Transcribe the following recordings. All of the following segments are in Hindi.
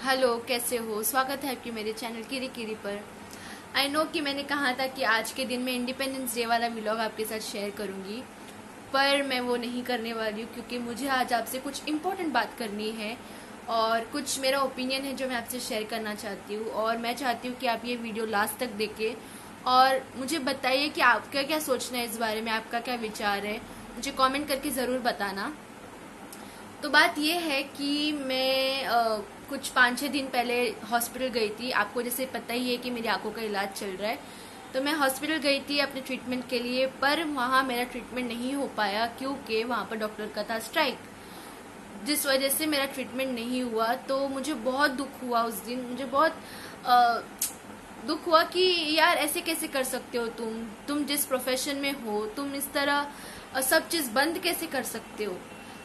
हेलो, कैसे हो? स्वागत है आपकी मेरे चैनल किरी किरी पर। आई नो कि मैंने कहा था कि आज के दिन मैं इंडिपेंडेंस डे वाला व्लॉग आपके साथ शेयर करूंगी, पर मैं वो नहीं करने वाली हूँ क्योंकि मुझे आज आपसे कुछ इम्पोर्टेंट बात करनी है और कुछ मेरा ओपिनियन है जो मैं आपसे शेयर करना चाहती हूँ। और मैं चाहती हूँ कि आप ये वीडियो लास्ट तक देखें और मुझे बताइए कि आपका क्या सोचना है इस बारे में, आपका क्या विचार है, मुझे कॉमेंट करके ज़रूर बताना। तो बात यह है कि मैं कुछ 5-6 दिन पहले हॉस्पिटल गई थी। आपको जैसे पता ही है कि मेरी आंखों का इलाज चल रहा है, तो मैं हॉस्पिटल गई थी अपने ट्रीटमेंट के लिए, पर वहाँ मेरा ट्रीटमेंट नहीं हो पाया क्योंकि वहाँ पर डॉक्टर का था स्ट्राइक, जिस वजह से मेरा ट्रीटमेंट नहीं हुआ। तो मुझे बहुत दुख हुआ उस दिन, मुझे बहुत दुख हुआ कि यार ऐसे कैसे कर सकते हो तुम जिस प्रोफेशन में हो, तुम इस तरह सब चीज़ बंद कैसे कर सकते हो।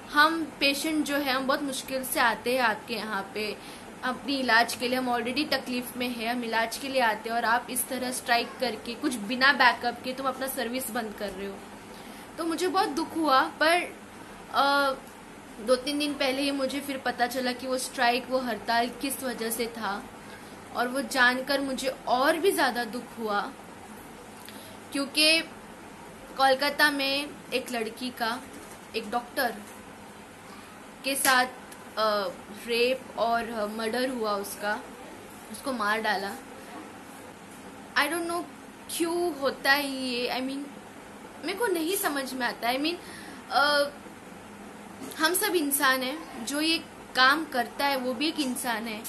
हम पेशेंट जो है हम बहुत मुश्किल से आते हैं आपके यहाँ पे अपनी इलाज के लिए, हम ऑलरेडी तकलीफ में है, हम इलाज के लिए आते हैं और आप इस तरह स्ट्राइक करके कुछ बिना बैकअप के तुम अपना सर्विस बंद कर रहे हो। तो मुझे बहुत दुख हुआ, पर 2-3 दिन पहले ही मुझे फिर पता चला कि वो स्ट्राइक, वो हड़ताल किस वजह से था, और वो जानकर मुझे और भी ज़्यादा दुख हुआ क्योंकि कोलकाता में एक लड़की का एक डॉक्टर के साथ रेप और मर्डर हुआ, उसको मार डाला। आई डोंट नो क्यों होता है ये। आई मीन मेरे को नहीं समझ में आता। आई मीन हम सब इंसान हैं, जो ये काम करता है वो भी एक इंसान है,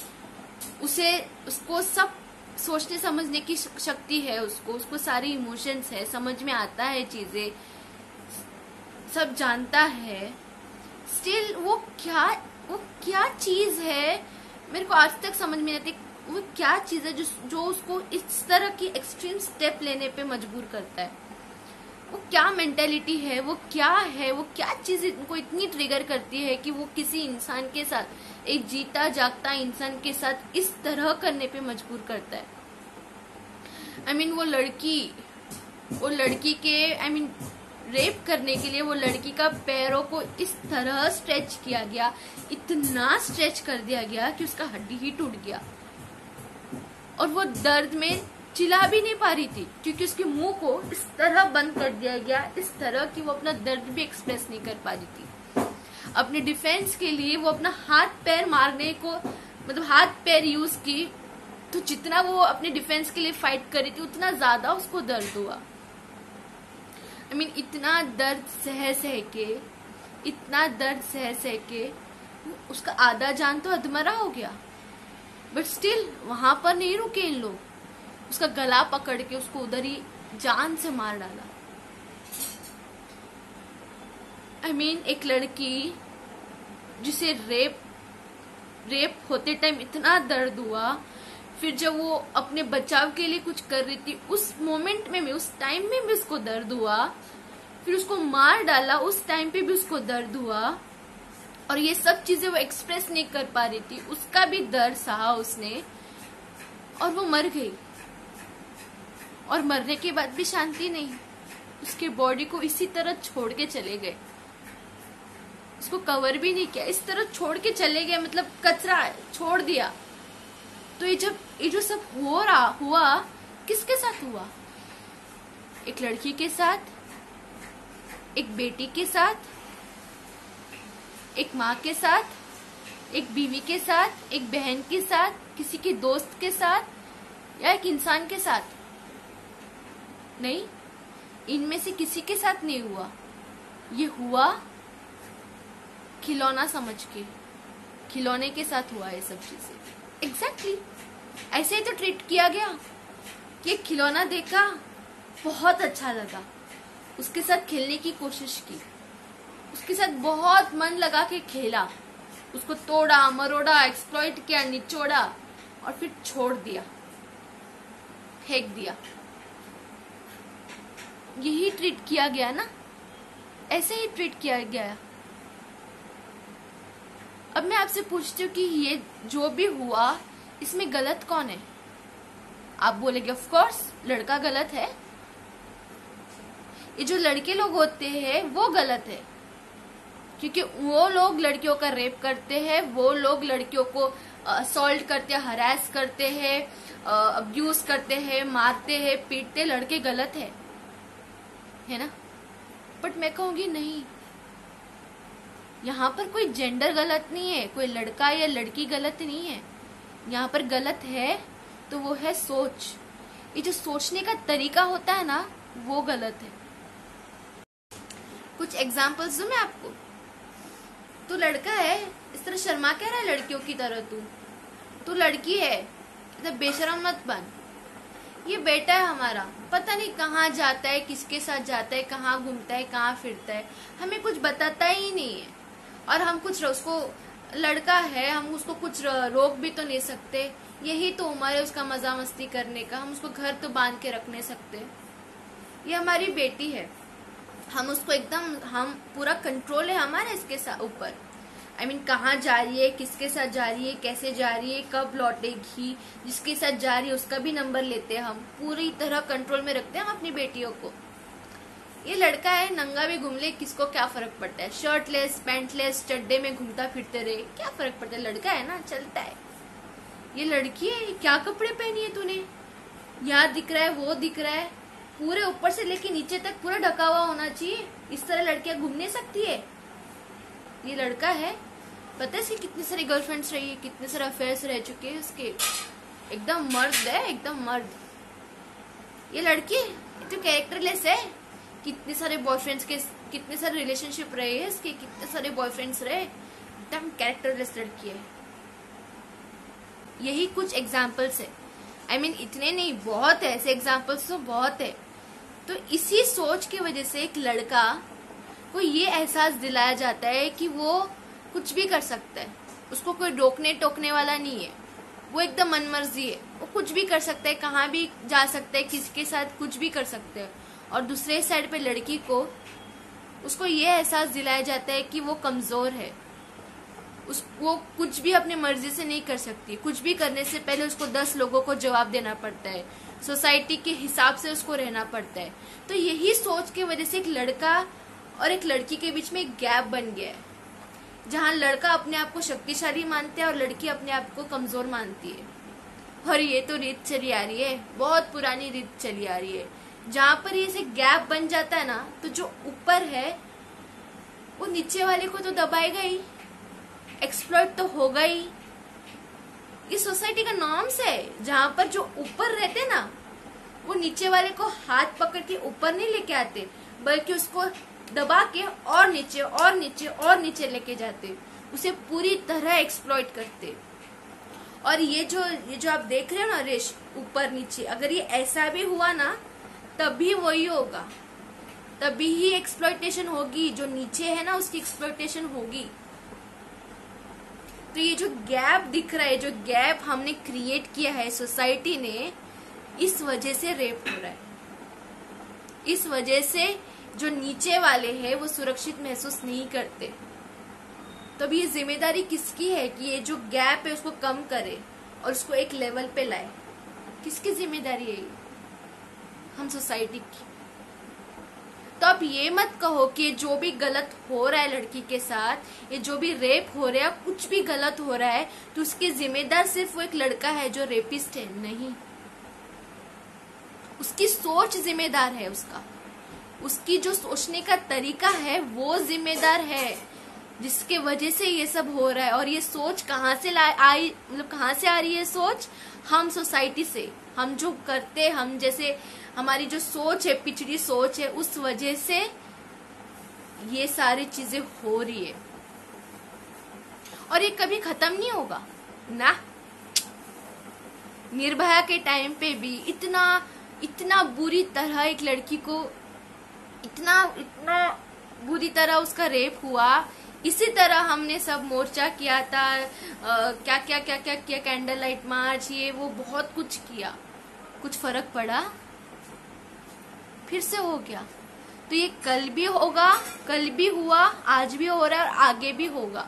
उसको सब सोचने समझने की शक्ति है, उसको सारे इमोशंस है, समझ में आता है चीजें, सब जानता है। स्टिल वो क्या चीज है, मेरे को आज तक समझ में नहीं आती वो क्या चीज है जो उसको इस तरह की एक्सट्रीम स्टेप लेने पे मजबूर करता है। वो क्या मेंटेलिटी है, वो क्या चीज इनको इतनी ट्रिगर करती है कि वो किसी इंसान के साथ, एक जीता जागता इंसान के साथ इस तरह करने पे मजबूर करता है। आई मीन वो लड़की के रेप करने के लिए वो लड़की का पैरों को इस तरह स्ट्रेच किया गया, इतना स्ट्रेच कर दिया गया कि उसका हड्डी ही टूट गया, और वो दर्द में चिल्ला भी नहीं पा रही थी क्योंकि उसके मुंह को इस तरह बंद कर दिया गया, इस तरह कि वो अपना दर्द भी एक्सप्रेस नहीं कर पा रही थी। अपने डिफेंस के लिए वो अपना हाथ पैर मारने को, मतलब हाथ पैर यूज की, तो जितना वो अपने डिफेंस के लिए फाइट कर रही थी उतना ज्यादा उसको दर्द हुआ। आई मीन इतना दर्द सह के उसका आधा जान तो अधमरा हो गया, बट स्टिल वहां पर नहीं रुके इन लोग, उसका गला पकड़ के उसको उधर ही जान से मार डाला। आई मीन एक लड़की जिसे रेप होते टाइम इतना दर्द हुआ, फिर जब वो अपने बचाव के लिए कुछ कर रही थी उस मोमेंट में भी, उस टाइम में भी उसको दर्द हुआ, फिर उसको मार डाला उस टाइम पे भी उसको दर्द हुआ, और ये सब चीजें वो एक्सप्रेस नहीं कर पा रही थी, उसका भी दर्द सहा उसने, और वो मर गई। और मरने के बाद भी शांति नहीं, उसके बॉडी को इसी तरह छोड़ के चले गए, उसको कवर भी नहीं किया, इस तरह छोड़ के चले गए, मतलब कचरा छोड़ दिया। तो ये जो सब हुआ किसके साथ हुआ? एक लड़की के साथ, एक बेटी के साथ, एक माँ के साथ, एक बीवी के साथ, एक बहन के साथ, किसी के दोस्त के साथ, या एक इंसान के साथ? नहीं, इनमें से किसी के साथ नहीं हुआ। ये हुआ खिलौना समझ के, खिलौने के साथ हुआ ये सब चीजें। एग्जैक्टली ऐसे ही तो ट्रीट किया गया कि खिलौना देखा, बहुत अच्छा लगा, उसके साथ खेलने की कोशिश की, उसके साथ बहुत मन लगा के खेला, उसको तोड़ा मरोड़ा, एक्सप्लॉइट किया, निचोड़ा, और फिर छोड़ दिया, फेंक दिया। यही ट्रीट किया गया ना, ऐसे ही ट्रीट किया गया। अब मैं आपसे पूछती हूँ कि ये जो भी हुआ इसमें गलत कौन है? आप बोलेंगे ऑफ कोर्स लड़का गलत है, ये जो लड़के लोग होते हैं वो गलत है, क्योंकि वो लोग लड़कियों का रेप करते हैं, वो लोग लड़कियों को असॉल्ट करते हैं, हरास करते हैं, अब्यूज करते हैं, मारते हैं, पीटते, लड़के गलत है ना। बट मैं कहूंगी नहीं, यहाँ पर कोई जेंडर गलत नहीं है, कोई लड़का या लड़की गलत नहीं है। यहाँ पर गलत है तो वो है सोच। ये जो सोचने का तरीका होता है ना, वो गलत है। कुछ एग्जाम्पल्स दूं मैं आपको। तू लड़का है, इस तरह शर्मा क्या रहा है लड़कियों की तरह। तू लड़की है, इतना बेशरम मत बन। ये बेटा है हमारा, पता नहीं कहाँ जाता है, किसके साथ जाता है, कहाँ घूमता है, कहाँ फिरता है, हमें कुछ बताता ही नहीं है। और हम कुछ उसको, लड़का है, हम उसको कुछ रोक भी तो नहीं सकते। यही तो उम्र है उसका मजा मस्ती करने का, हम उसको घर तो बांध के रख नहीं सकते। ये हमारी बेटी है, हम उसको एकदम, हम पूरा कंट्रोल है हमारा इसके ऊपर। I mean, कहाँ जा रही है, किसके साथ जा रही है, कैसे जा रही है, कब लौटेगी, जिसके साथ जा रही है उसका भी नंबर लेते हैं हम, पूरी तरह कंट्रोल में रखते हैं हम अपनी बेटियों को। ये लड़का है, नंगा भी घूम ले, किसको क्या फर्क पड़ता है, शर्टलेस, पैंटलेस, चड्डे में घूमता फिरते रहे, क्या फर्क पड़ता है, लड़का है ना, चलता है। ये लड़की है, क्या कपड़े पहनी है तूने, यहाँ दिख रहा है, वो दिख रहा है, पूरे ऊपर से लेके नीचे तक पूरा ढका हुआ होना चाहिए। इस तरह लड़कियां घूम नहीं सकती है। ये लड़का है, पता है इसकी कितनी सारी गर्लफ्रेंड्स रही है, कितने सारे अफेयर्स रह चुके हैं उसके, एकदम मर्द है, एकदम मर्द। ये लड़की तो कैरेक्टरलेस है, कितने सारे बॉयफ्रेंड्स के, कितने सारे रिलेशनशिप रहे हैं इसके, कितने सारे बॉयफ्रेंड्स रहे, एकदम कैरेक्टरलेस लड़की है। यही कुछ एग्जाम्पल्स है। I mean, इतने नहीं, बहुत है ऐसे एग्जाम्पल्स तो बहुत है। तो इसी सोच की वजह से एक लड़का को ये एहसास दिलाया जाता है कि वो कुछ भी कर सकता है, उसको कोई रोकने टोकने वाला नहीं है, वो एकदम मनमर्जी है, वो कुछ भी कर सकता है, कहाँ भी जा सकता है, किसके साथ कुछ भी कर सकता है। और दूसरे साइड पे लड़की को, उसको ये एहसास दिलाया जाता है कि वो कमजोर है, वो कुछ भी अपनी मर्जी से नहीं कर सकती, कुछ भी करने से पहले उसको 10 लोगों को जवाब देना पड़ता है, सोसाइटी के हिसाब से उसको रहना पड़ता है। तो यही सोच की वजह से एक लड़का और एक लड़की के बीच में एक गैप बन गया है, जहाँ लड़का अपने आप को शक्तिशाली मानता है और लड़की अपने आप को कमजोर मानती है। और ये तो रीत चली आ रही है, बहुत पुरानी रीत चली आ रही है, जहाँ पर ये से गैप बन जाता है ना, तो जो ऊपर है वो नीचे वाले को तो दबाएगा ही, एक्सप्लॉइट तो होगा ही। ये सोसाइटी का नॉर्म्स है, जहाँ पर जो ऊपर रहते ना, वो नीचे वाले को हाथ पकड़ के ऊपर नहीं लेके आते, बल्कि उसको दबा के और नीचे और नीचे और नीचे लेके जाते, उसे पूरी तरह एक्सप्लॉइट करते। और ये जो आप देख रहे हो ना रेश, ऊपर नीचे, अगर ये ऐसा भी हुआ ना, तभी वही होगा, तभी ही एक्सप्लॉइटेशन होगी। जो नीचे है ना, उसकी एक्सप्लॉइटेशन होगी। तो ये जो गैप दिख रहा है, जो गैप हमने क्रिएट किया है सोसाइटी ने, इस वजह से रेप हो रहा है। इस वजह से जो नीचे वाले हैं वो सुरक्षित महसूस नहीं करते। तब ये जिम्मेदारी किसकी है कि ये जो गैप है उसको कम करे और उसको एक लेवल पे लाए? किसकी जिम्मेदारी है ये? हम सोसाइटी की। तो आप ये मत कहो कि जो भी गलत हो रहा है लड़की के साथ, ये जो भी रेप हो रहा है, कुछ भी गलत हो रहा है, तो उसके जिम्मेदार सिर्फ वो एक लड़का है जो रेपिस्ट है। नहीं, उसकी सोच जिम्मेदार है, उसकी जो सोचने का तरीका है वो जिम्मेदार है, जिसके वजह से ये सब हो रहा है। और ये सोच कहाँ से आई, मतलब कहाँ से आ रही है सोच? हम सोसाइटी से, हम जो करते, हम जैसे हमारी जो सोच है, पिछड़ी सोच है, उस वजह से ये सारी चीजें हो रही है। और ये कभी खत्म नहीं होगा ना। निर्भया के टाइम पे भी इतना बुरी तरह एक लड़की को, इतना बुरी तरह उसका रेप हुआ। इसी तरह हमने सब मोर्चा किया था, क्या किया, कैंडल लाइट मार्च, ये वो बहुत कुछ किया, कुछ फर्क पड़ा? फिर से हो गया। तो ये कल भी होगा, कल भी हुआ, आज भी हो रहा है और आगे भी होगा।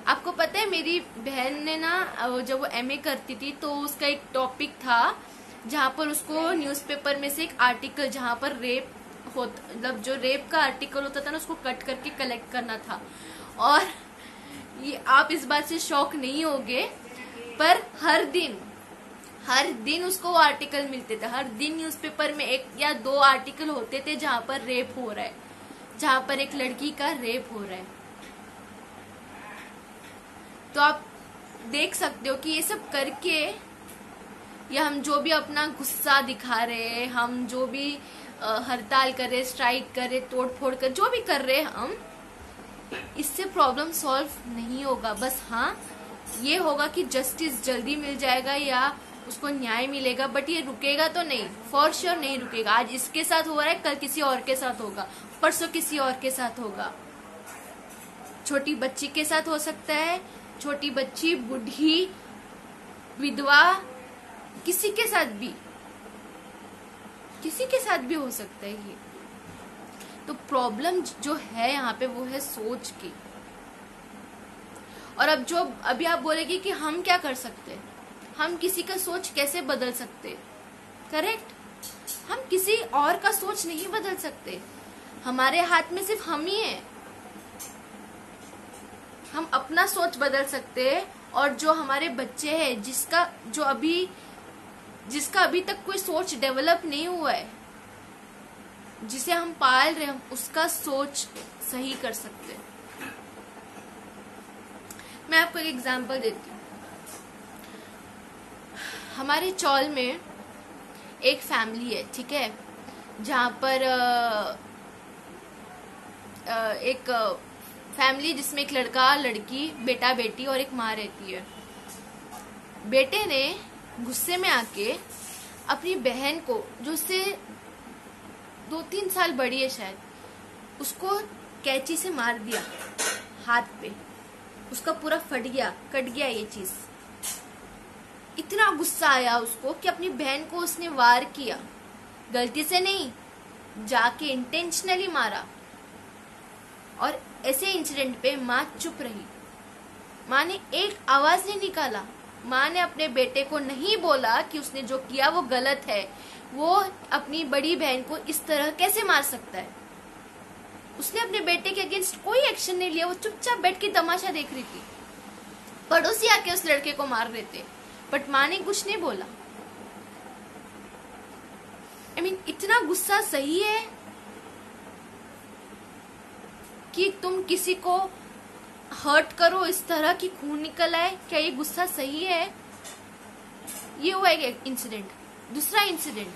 आपको पता है, मेरी बहन ने ना, जब वो एमए करती थी, तो उसका एक टॉपिक था जहाँ पर उसको न्यूज़पेपर में से एक आर्टिकल, जहाँ पर रेप होता, मतलब जो रेप का आर्टिकल होता था ना, उसको कट करके कलेक्ट करना था। और ये आप इस बात से शॉक नहीं होगे, पर हर दिन उसको वो आर्टिकल मिलते थे। हर दिन न्यूज़पेपर में 1 या 2 आर्टिकल होते थे जहां पर रेप हो रहा है, जहां पर एक लड़की का रेप हो रहा है। तो आप देख सकते हो कि ये सब करके, या हम जो भी अपना गुस्सा दिखा रहे हैं, हम जो भी हड़ताल कर रहे, स्ट्राइक कर रहे, तोड़ फोड़ कर जो भी कर रहे हैं हम, इससे प्रॉब्लम सॉल्व नहीं होगा। बस हाँ, ये होगा कि जस्टिस जल्दी मिल जाएगा या उसको न्याय मिलेगा, बट ये रुकेगा तो नहीं, फॉर श्योर नहीं रुकेगा। आज इसके साथ हो रहा है, कल किसी और के साथ होगा, परसों किसी और के साथ होगा। छोटी बच्ची के साथ हो सकता है, छोटी बच्ची, बूढ़ी, विधवा, किसी के साथ भी हो सकता है ये। तो प्रॉब्लम जो है यहाँ पे वो है सोच की। और अभी आप बोलेगी कि हम क्या कर सकते हैं, हम किसी का सोच कैसे बदल सकते, करेक्ट। हम किसी और का सोच नहीं बदल सकते, हमारे हाथ में सिर्फ हम ही है। हम अपना सोच बदल सकते हैं, और जो हमारे बच्चे हैं जिसका अभी तक कोई सोच डेवलप नहीं हुआ है, जिसे हम पाल रहे हैं, उसका सोच सही कर सकते हैं। मैं आपको एक एग्जांपल देती हूँ। हमारे चौल में एक फैमिली है, ठीक है, जहां पर एक फैमिली जिसमें एक लड़का, लड़की, बेटा, बेटी और एक माँ रहती है। बेटे ने गुस्से में आके अपनी बहन को, जो उससे 2-3 साल बड़ी है शायद, उसको कैंची से मार दिया हाथ पे। उसका पूरा कट गया ये चीज। इतना गुस्सा आया उसको कि अपनी बहन को उसने वार किया, गलती से नहीं, जाके इंटेंशनली मारा। और ऐसे इंसिडेंट पे माँ चुप रही, माँ ने एक आवाज नहीं निकाला। माँ ने अपने बेटे को नहीं बोला कि उसने जो किया वो गलत है, वो अपनी बड़ी बहन को इस तरह कैसे मार सकता है। उसने अपने बेटे के अगेंस्ट कोई एक्शन नहीं लिया, वो चुपचाप बैठ के तमाशा देख रही थी। पड़ोसी आके उस लड़के को मार रहे थे, बट माँ ने कुछ नहीं बोला। इतना गुस्सा सही है कि तुम किसी को हर्ट करो, इस तरह की खून निकल आए? क्या ये गुस्सा सही है? ये हुआ एक इंसिडेंट। दूसरा इंसिडेंट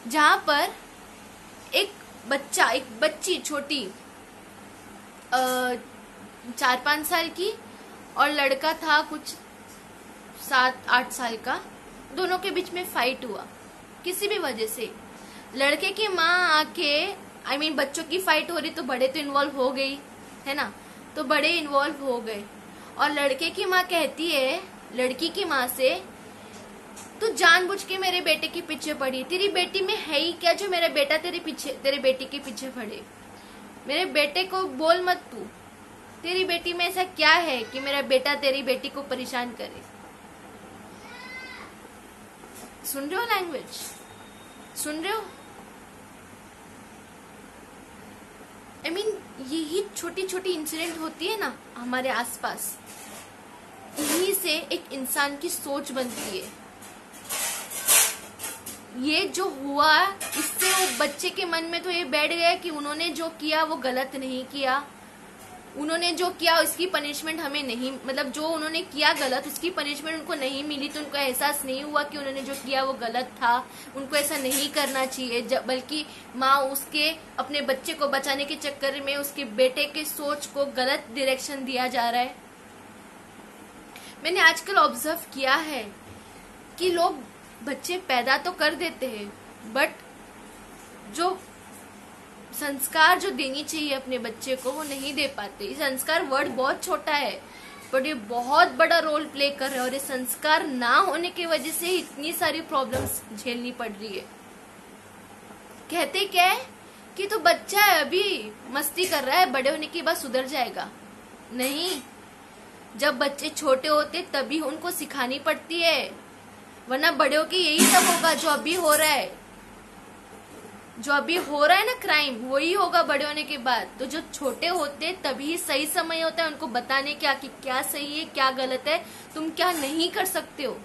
जहां पर एक बच्ची छोटी 4-5 साल की, और लड़का था कुछ 7-8 साल का। दोनों के बीच में फाइट हुआ किसी भी वजह से। लड़के की माँ आके बच्चों की फाइट हो रही तो बड़े तो इन्वॉल्व हो गई है ना, तो बड़े इन्वॉल्व हो गए। और लड़के की माँ कहती है लड़की की माँ से, तू जानबूझ के मेरे बेटे के पीछे पड़ी, तेरी बेटी में है ही क्या जो मेरा बेटा तेरे बेटी के पीछे पड़े? मेरे बेटे को बोल मत तू, तेरी बेटी में ऐसा क्या है कि मेरा बेटा तेरी बेटी को परेशान करे? सुन रहे हो लैंग्वेज? सुन रहे हो? यही छोटी छोटी इंसिडेंट होती है ना हमारे आसपास, इन्हीं से एक इंसान की सोच बनती है। ये जो हुआ, इससे वो बच्चे के मन में तो ये बैठ गया कि उन्होंने जो किया वो गलत नहीं किया, उन्होंने जो किया उसकी पनिशमेंट हमें नहीं, जो उन्होंने किया गलत उसकी पनिशमेंट उनको नहीं मिली, तो उनको एहसास नहीं हुआ कि उन्होंने जो किया वो गलत था, उनको ऐसा नहीं करना चाहिए। बल्कि माँ उसके अपने बच्चे को बचाने के चक्कर में उसके बेटे के सोच को गलत डायरेक्शन दिया जा रहा है। मैंने आजकल ऑब्जर्व किया है कि लोग बच्चे पैदा तो कर देते हैं, बट जो संस्कार जो देनी चाहिए अपने बच्चे को वो नहीं दे पाते। संस्कार वर्ड बहुत छोटा है, बट ये बहुत बड़ा रोल प्ले कर रहा है, और ये संस्कार ना होने की वजह से इतनी सारी प्रॉब्लम्स झेलनी पड़ रही है। कहते क्या है कि तो बच्चा है, अभी मस्ती कर रहा है, बड़े होने के बाद सुधर जाएगा। नहीं, जब बच्चे छोटे होते तभी उनको सिखानी पड़ती है, वरना बड़े होके यही सब होगा जो अभी हो रहा है। जो अभी हो रहा है ना क्राइम, वही होगा बड़े होने के बाद। तो जो छोटे होते तभी सही समय होता है उनको बताने का कि क्या सही है क्या गलत है, तुम क्या नहीं कर सकते हो।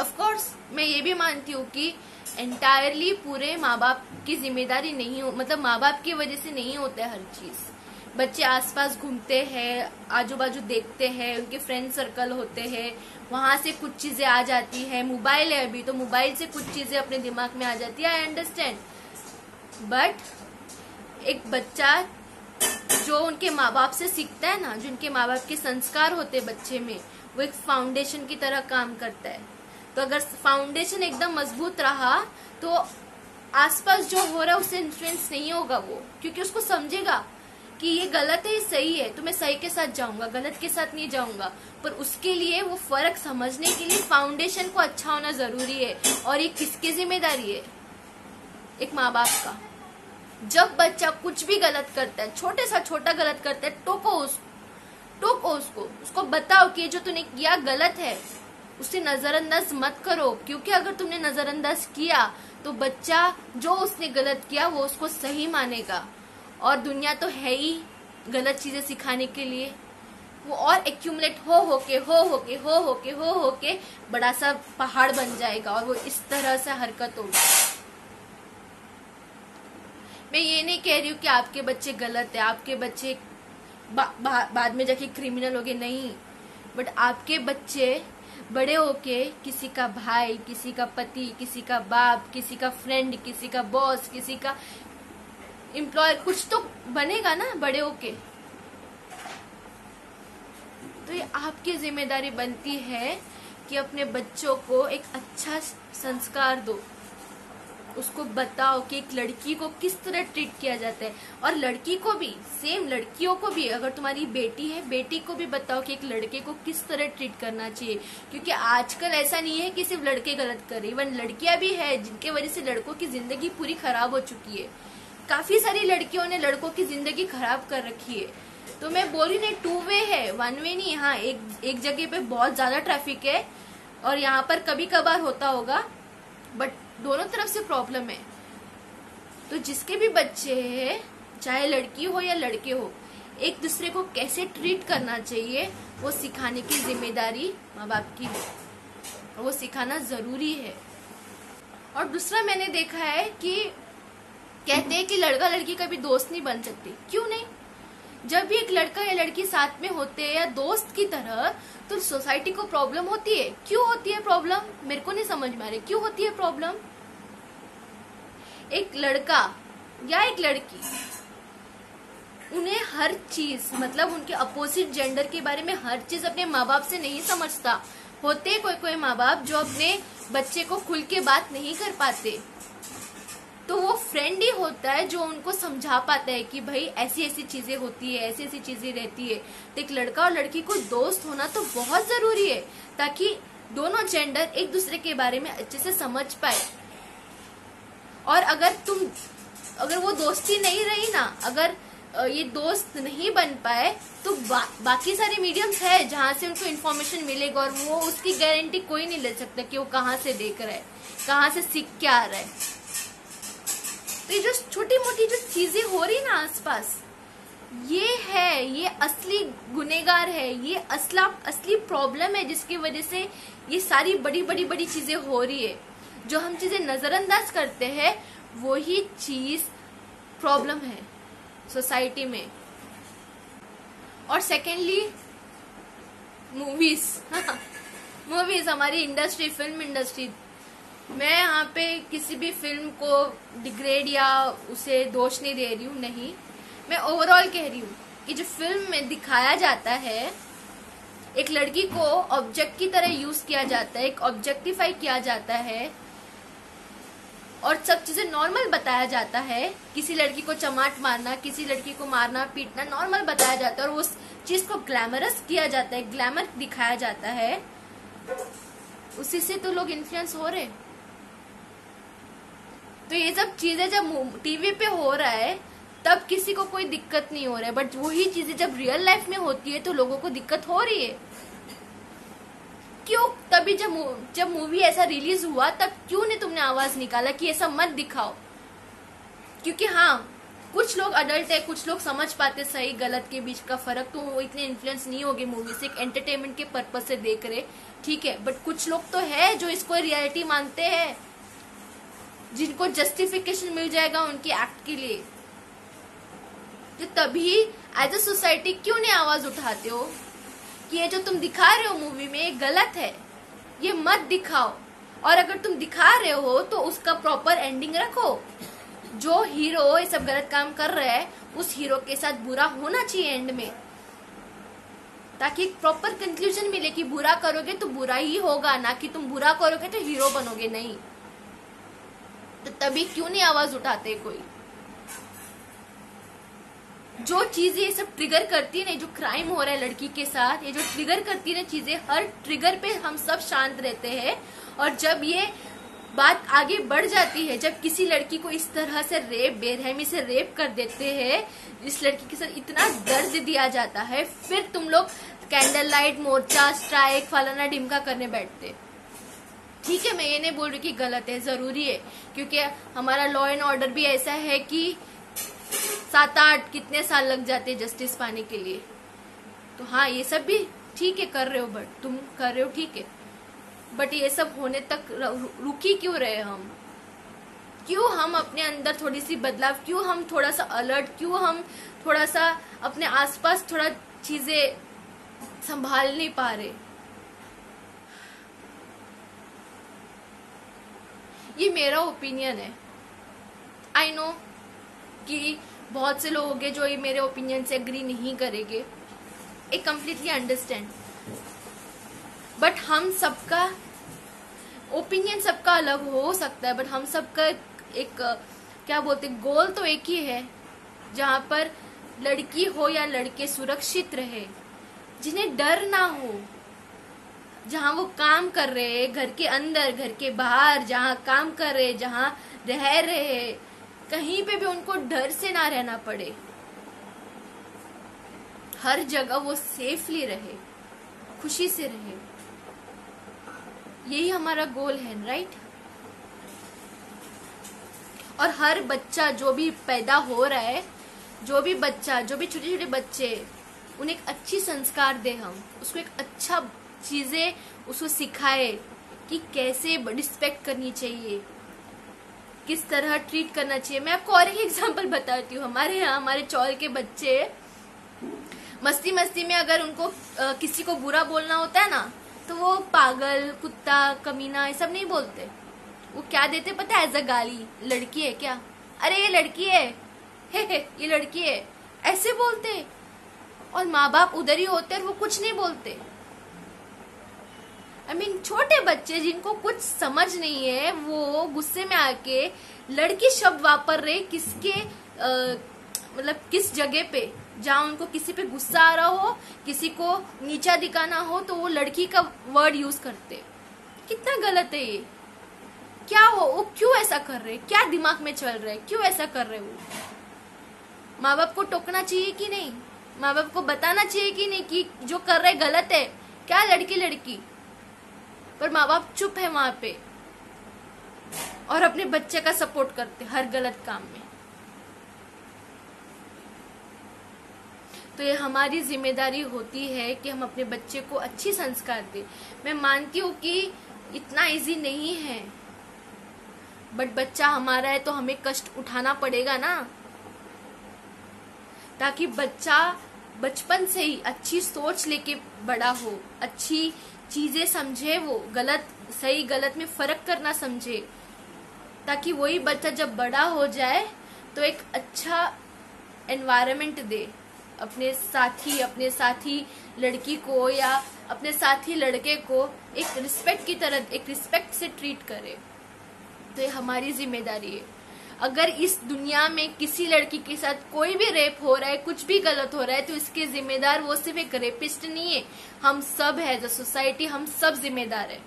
ऑफ कोर्स मैं ये भी मानती हूँ कि एंटायरली पूरे माँ बाप की जिम्मेदारी नहीं हो, मतलब माँ बाप की वजह से नहीं होता है हर चीज। बच्चे आसपास घूमते हैं, आजू बाजू देखते हैं, उनके फ्रेंड सर्कल होते हैं, वहां से कुछ चीजें आ जाती है। मोबाइल है अभी तो मोबाइल से कुछ चीजें अपने दिमाग में आ जाती है, आई अंडरस्टैंड। बट एक बच्चा जो उनके माँ बाप से सीखता है ना, जो उनके माँ बाप के संस्कार होते हैं बच्चे में, वो एक फाउंडेशन की तरह काम करता है। तो अगर फाउंडेशन एकदम मजबूत रहा तो आसपास जो हो रहा है उससे इन्फ्लुएंस नहीं होगा वो, क्योंकि उसको समझेगा कि ये गलत है ये सही है, तो मैं सही के साथ जाऊंगा, गलत के साथ नहीं जाऊंगा। पर उसके लिए वो फर्क समझने के लिए फाउंडेशन को अच्छा होना जरूरी है। और ये किसकी जिम्मेदारी है? एक माँ बाप का। जब बच्चा कुछ भी गलत करता है, छोटे सा छोटा गलत करता है, टोको उसको बताओ कि जो तूने किया गलत है, उसे नजरअंदाज मत करो। क्योंकि अगर तुमने नजरअंदाज किया तो बच्चा जो उसने गलत किया वो उसको सही मानेगा। और दुनिया तो है ही गलत चीजें सिखाने के लिए। वो और एक्यूमुलेट हो के बड़ा सा पहाड़ बन जाएगा और वो इस तरह से हरकत होगी। मैं ये नहीं कह रही हूँ कि आपके बच्चे गलत है, आपके बच्चे बाद में जाके क्रिमिनल हो गए, नहीं। बट आपके बच्चे बड़े होके किसी का भाई, किसी का पति, किसी का बाप, किसी का फ्रेंड, किसी का बॉस, किसी का एम्प्लॉयर, कुछ तो बनेगा ना बड़े होके। तो ये आपकी जिम्मेदारी बनती है कि अपने बच्चों को एक अच्छा संस्कार दो, उसको बताओ कि एक लड़की को किस तरह ट्रीट किया जाता है। और लड़की को भी सेम, लड़कियों को भी, अगर तुम्हारी बेटी है बेटी को भी बताओ कि एक लड़के को किस तरह ट्रीट करना चाहिए। क्योंकि आजकल ऐसा नहीं है कि सिर्फ लड़के गलत कर रहे, इवन लड़कियां भी है जिनके वजह से लड़कों की जिंदगी पूरी खराब हो चुकी है। काफी सारी लड़कियों ने लड़कों की जिंदगी खराब कर रखी है। तो मैं बोल रही नहीं, 2 वे है, 1 वे नहीं। हाँ, एक जगह पे बहुत ज्यादा ट्रैफिक है और यहाँ पर कभी कभार होता होगा, बट दोनों तरफ से प्रॉब्लम है। तो जिसके भी बच्चे हैं, चाहे लड़की हो या लड़के हो, एक दूसरे को कैसे ट्रीट करना चाहिए वो सिखाने की जिम्मेदारी माँ बाप की है, और वो सिखाना जरूरी है। और दूसरा मैंने देखा है कि कहते हैं कि लड़का लड़की कभी दोस्त नहीं बन सकते। क्यों नहीं? जब भी एक लड़का या लड़की साथ में होते हैं या दोस्त की तरह, तो सोसाइटी को प्रॉब्लम होती है। क्यों होती है प्रॉब्लम? मेरे को नहीं समझ में आ रही क्यों होती है प्रॉब्लम। एक लड़का या एक लड़की, उन्हें हर चीज, मतलब उनके अपोजिट जेंडर के बारे में हर चीज अपने माँ बाप से नहीं समझता। होते कोई माँ बाप जो अपने बच्चे को खुल के बात नहीं कर पाते, तो वो फ्रेंड ही होता है जो उनको समझा पाता है कि भाई ऐसी ऐसी चीजें होती है, ऐसी ऐसी चीजें रहती है। तो एक लड़का और लड़की को दोस्त होना तो बहुत जरूरी है, ताकि दोनों जेंडर एक दूसरे के बारे में अच्छे से समझ पाए। और अगर वो दोस्ती नहीं रही ना, अगर ये दोस्त नहीं बन पाए, तो बाकी सारे मीडियम्स है जहाँ से उनको इन्फॉर्मेशन मिलेगा, और वो उसकी गारंटी कोई नहीं ले सकता कि वो कहाँ से देख रहा है, कहाँ से सीख के आ रहा है। तो ये जो छोटी मोटी जो चीजें हो रही ना आसपास, ये असली गुनेगार है, ये असली प्रॉब्लम है, जिसकी वजह से ये सारी बड़ी चीजें हो रही है। जो हम चीजें नजरअंदाज करते हैं वही चीज प्रॉब्लम है सोसाइटी में। और सेकेंडली मूवीज हमारी इंडस्ट्री, फिल्म इंडस्ट्री। मैं यहाँ पे किसी भी फिल्म को डिग्रेड या उसे दोष नहीं दे रही हूँ, नहीं, मैं ओवरऑल कह रही हूँ कि जो फिल्म में दिखाया जाता है, एक लड़की को ऑब्जेक्ट की तरह यूज किया जाता है, एक ऑब्जेक्टिफाई किया जाता है, और सब चीजें नॉर्मल बताया जाता है। किसी लड़की को चमाट मारना, किसी लड़की को मारना पीटना नॉर्मल बताया जाता है, और उस चीज को ग्लैमरस किया जाता है, ग्लैमर दिखाया जाता है। उसी से तो लोग इन्फ्लुएंस हो रहे। तो ये सब चीजें जब टीवी पे हो रहा है तब किसी को कोई दिक्कत नहीं हो रहा है, बट वही चीजें जब रियल लाइफ में होती है तो लोगों को दिक्कत हो रही है। क्यों? तभी जब मूवी ऐसा रिलीज हुआ तब क्यों नहीं तुमने आवाज निकाला कि ऐसा मत दिखाओ? क्योंकि हाँ, कुछ लोग अडल्ट है, कुछ लोग समझ पाते सही गलत के बीच का फर्क, तो वो इतने इन्फ्लुएंस नहीं होगे मूवी से, एक एंटरटेनमेंट के पर्पज से देख रहे, ठीक है। बट कुछ लोग तो है जो इसको रियलिटी मानते हैं, जिनको जस्टिफिकेशन मिल जाएगा उनकी एक्ट के लिए। तो तभी एज अ सोसाइटी क्यों नहीं आवाज उठाते हो कि ये जो तुम दिखा रहे हो मूवी में ये गलत है, ये मत दिखाओ। और अगर तुम दिखा रहे हो तो उसका प्रॉपर एंडिंग रखो। जो हीरो ये सब गलत काम कर रहा है उस हीरो के साथ बुरा होना चाहिए एंड में, ताकि एक प्रॉपर कंक्लूजन मिले कि बुरा करोगे तो बुरा ही होगा, ना कि तुम बुरा करोगे तो हीरो बनोगे। नहीं, तो तभी क्यों नहीं आवाज उठाते कोई? जो चीजें ये सब ट्रिगर करती है ना, जो क्राइम हो रहा है लड़की के साथ, ये जो ट्रिगर करती है ना चीजें, हर ट्रिगर पे हम सब शांत रहते हैं। और जब ये बात आगे बढ़ जाती है, जब किसी लड़की को इस तरह से रेप, बेरहमी से रेप कर देते हैं, इस लड़की के साथ इतना दर्द दिया जाता है, फिर तुम लोग कैंडल लाइट मोर्चा, स्ट्राइक, फलाना ढिमका करने बैठते। ठीक है, मैं ये नहीं बोल रही कि गलत है, जरूरी है, क्योंकि हमारा लॉ एंड ऑर्डर भी ऐसा है कि 7-8 कितने साल लग जाते जस्टिस पाने के लिए। तो हाँ, ये सब भी ठीक है कर रहे हो, बट तुम कर रहे हो ठीक है, बट ये सब होने तक रुकी क्यों रहे हम? क्यों हम अपने अंदर थोड़ी सी बदलाव, क्यों हम थोड़ा सा अलर्ट, क्यों हम थोड़ा सा अपने आसपास थोड़ा चीजें संभाल नहीं पा रहे? ये मेरा ओपिनियन है। आई नो कि बहुत से लोग होंगे जो ये मेरे ओपिनियन से एग्री नहीं करेंगे, एक कम्प्लीटली अंडरस्टैंड। बट हम सबका ओपिनियन सबका अलग हो सकता है, बट हम सबका एक क्या बोलते गोल तो एक ही है, जहां पर लड़की हो या लड़के सुरक्षित रहे, जिन्हें डर ना हो, जहां वो काम कर रहे, घर के अंदर घर के बाहर, जहां काम कर रहे, जहां रह रहे, कहीं पे भी उनको डर से ना रहना पड़े, हर जगह वो सेफली रहे, खुशी से रहे। यही हमारा गोल है, राइट? और हर बच्चा जो भी पैदा हो रहा है, जो भी बच्चा, जो भी छोटे छोटे बच्चे, उन्हें एक अच्छी संस्कार दे, हम उसको एक अच्छा चीजें उसको सिखाए कि कैसे रिस्पेक्ट करनी चाहिए, किस तरह ट्रीट करना चाहिए। मैं आपको और एक एग्जांपल बताती हूँ। हमारे यहाँ हमारे चौल के बच्चे मस्ती मस्ती में अगर उनको किसी को बुरा बोलना होता है ना, तो वो पागल, कुत्ता, कमीना ये सब नहीं बोलते। वो क्या देते पता है? एज अ गाली, लड़की है क्या, अरे ये लड़की है, हे ये लड़की है, ऐसे बोलते। और माँ बाप उधर ही होते और वो कुछ नहीं बोलते। I mean, छोटे बच्चे जिनको कुछ समझ नहीं है, वो गुस्से में आके लड़की शब्द वापर रहे किसके मतलब किस जगह पे, जहाँ उनको किसी पे गुस्सा आ रहा हो, किसी को नीचा दिखाना हो, तो वो लड़की का वर्ड यूज करते। कितना गलत है ये। क्या हो, वो क्यों ऐसा कर रहे, क्या दिमाग में चल रहा है, क्यों ऐसा कर रहे वो? माँ बाप को टोकना चाहिए कि नहीं? माँ बाप को बताना चाहिए कि नहीं कि जो कर रहे गलत है, क्या लड़की लड़की? पर माँ बाप चुप है वहां पे और अपने बच्चे का सपोर्ट करते हर गलत काम में। तो ये हमारी जिम्मेदारी होती है कि हम अपने बच्चे को अच्छी संस्कार दें। मैं मानती हूँ कि इतना इजी नहीं है, बट बच्चा हमारा है तो हमें कष्ट उठाना पड़ेगा ना, ताकि बच्चा बचपन से ही अच्छी सोच लेके बड़ा हो, अच्छी चीजें समझे, वो गलत सही गलत में फर्क करना समझे, ताकि वही बच्चा जब बड़ा हो जाए तो एक अच्छा एनवायरनमेंट दे अपने साथी लड़की को या अपने साथी लड़के को एक रिस्पेक्ट की तरह, एक रिस्पेक्ट से ट्रीट करे। तो ये हमारी जिम्मेदारी है। अगर इस दुनिया में किसी लड़की के साथ कोई भी रेप हो रहा है, कुछ भी गलत हो रहा है, तो इसके जिम्मेदार वो सिर्फ एक रेपिस्ट नहीं है, हम सब है, जो सोसाइटी हम सब जिम्मेदार है।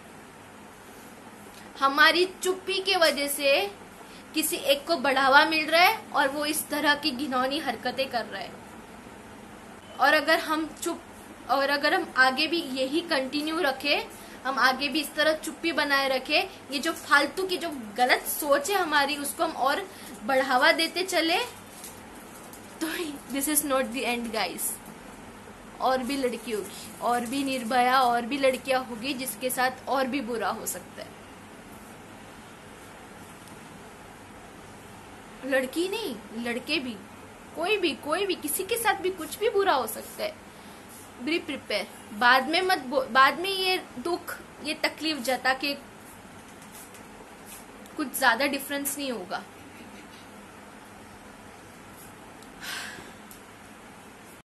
हमारी चुप्पी के वजह से किसी एक को बढ़ावा मिल रहा है और वो इस तरह की घिनौनी हरकतें कर रहा है। और अगर हम आगे भी यही कंटिन्यू रखे, हम आगे भी इस तरह चुप्पी बनाए रखे, ये जो फालतू की जो गलत सोच है हमारी उसको हम और बढ़ावा देते चले, तो this is not the end guys. और भी लड़की होगी, और भी निर्भया, और भी लड़कियां होगी जिसके साथ और भी बुरा हो सकता है। लड़की नहीं, लड़के भी, कोई भी किसी के साथ भी कुछ भी बुरा हो सकता है। Be prepare. बाद में बाद में ये दुख, ये तकलीफ जता के कुछ ज्यादा डिफरेंस नहीं होगा।